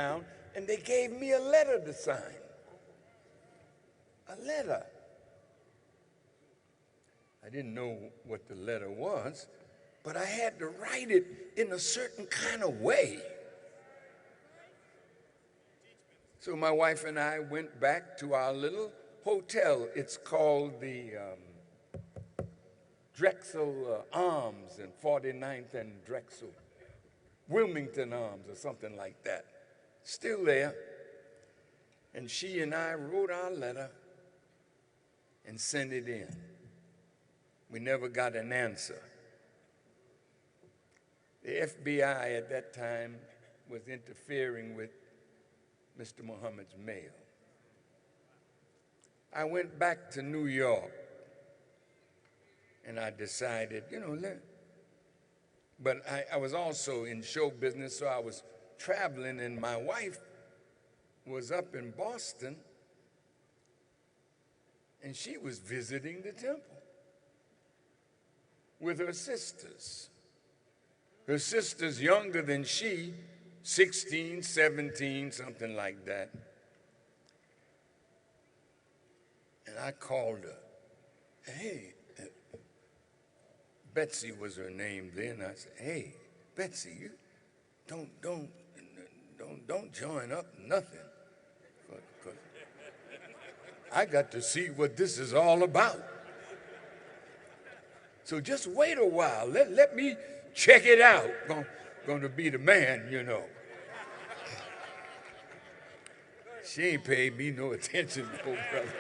down, and they gave me a letter to sign. A letter. I didn't know what the letter was, but I had to write it in a certain kind of way. So my wife and I went back to our little hotel. It's called the Drexel Arms in 49th and Drexel, Wilmington Arms or something like that. Still there. And she and I wrote our letter and sent it in. We never got an answer. The FBI at that time was interfering with Mr. Muhammad's mail. I went back to New York and I decided, but I was also in show business, so I was traveling, and my wife was up in Boston and she was visiting the temple with her sisters. Her sisters younger than she, 16, 17, something like that. And I called her. Hey, Betsy was her name then. I said, hey, Betsy, you don't join up nothing. 'Cause I got to see what this is all about. So just wait a while. Let me check it out. Going to be the man, She ain't paid me no attention, no brother.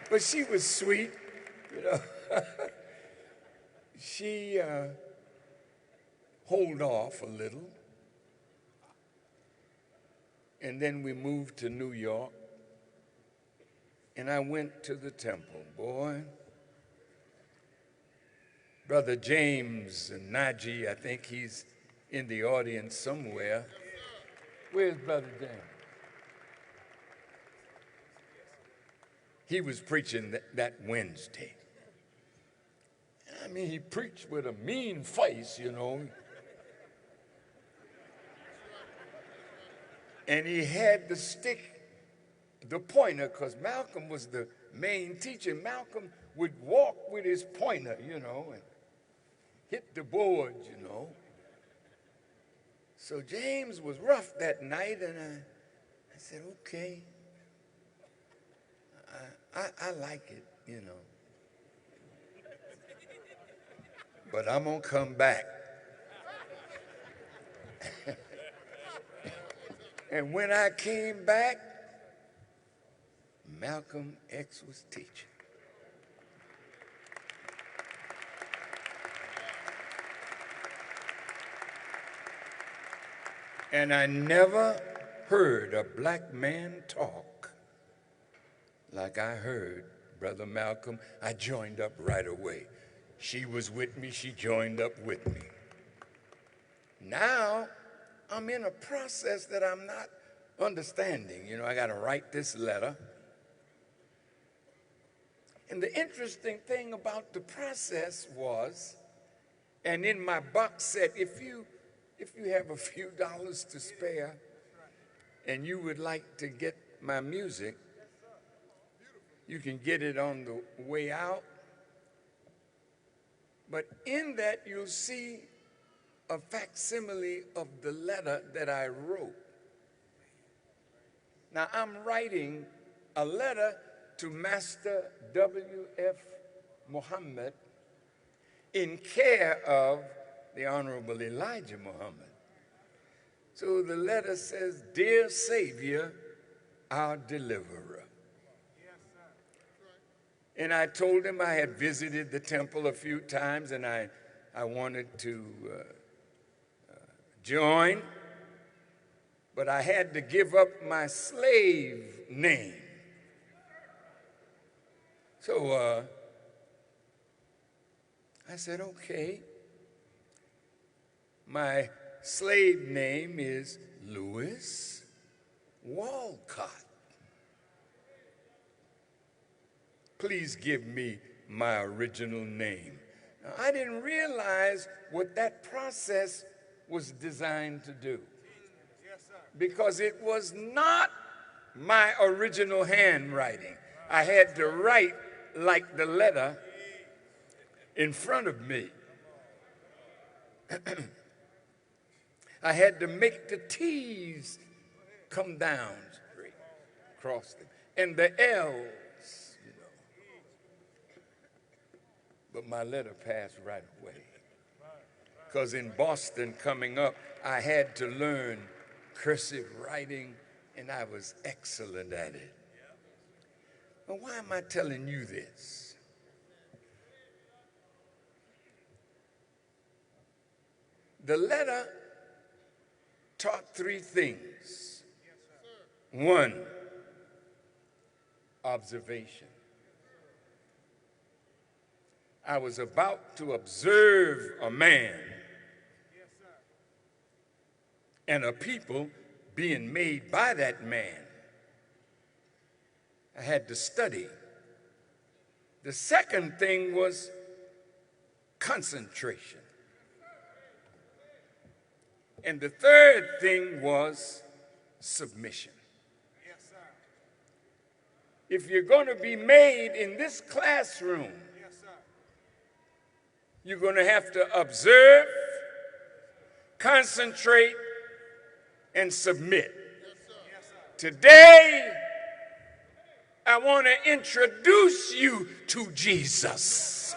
But she was sweet, She hold off a little. And then we moved to New York. And I went to the temple, boy. Brother James and Najee, I think he's in the audience somewhere. Where's Brother James? He was preaching that Wednesday. I mean, he preached with a mean face, And he had the stick, the pointer, because Malcolm was the main teacher. Malcolm would walk with his pointer, and hit the board, So James was rough that night, and I said, okay, I like it, But I'm going to come back. And when I came back, Malcolm X was teaching. And I never heard a black man talk like I heard Brother Malcolm. I joined up right away. She was with me, she joined up with me. Now, I'm in a process that I'm not understanding. I got to write this letter. And the interesting thing about the process was, and in my box set, if you have a few dollars to spare and you would like to get my music, you can get it on the way out. But in that, you'll see a facsimile of the letter that I wrote. Now, I'm writing a letter to Master W.F. Muhammad in care of the Honorable Elijah Muhammad. So the letter says, Dear Savior, our deliverer. And I told him I had visited the temple a few times and I wanted to join, but I had to give up my slave name. So I said, okay. My slave name is Louis Walcott. Please give me my original name. Now, I didn't realize what that process was designed to do. because it was not my original handwriting. I had to write like the letter in front of me. I had to make the T's come down straight across them, and the L's, you know. But my letter passed right away. Because in Boston coming up, I had to learn cursive writing, and I was excellent at it. But why am I telling you this? The letter taught three things. One, observation. I was about to observe a man and a people being made by that man. I had to study. The second thing was concentration. And the third thing was submission. If you're going to be made in this classroom, you're going to have to observe, concentrate, and submit. Today, I want to introduce you to Jesus.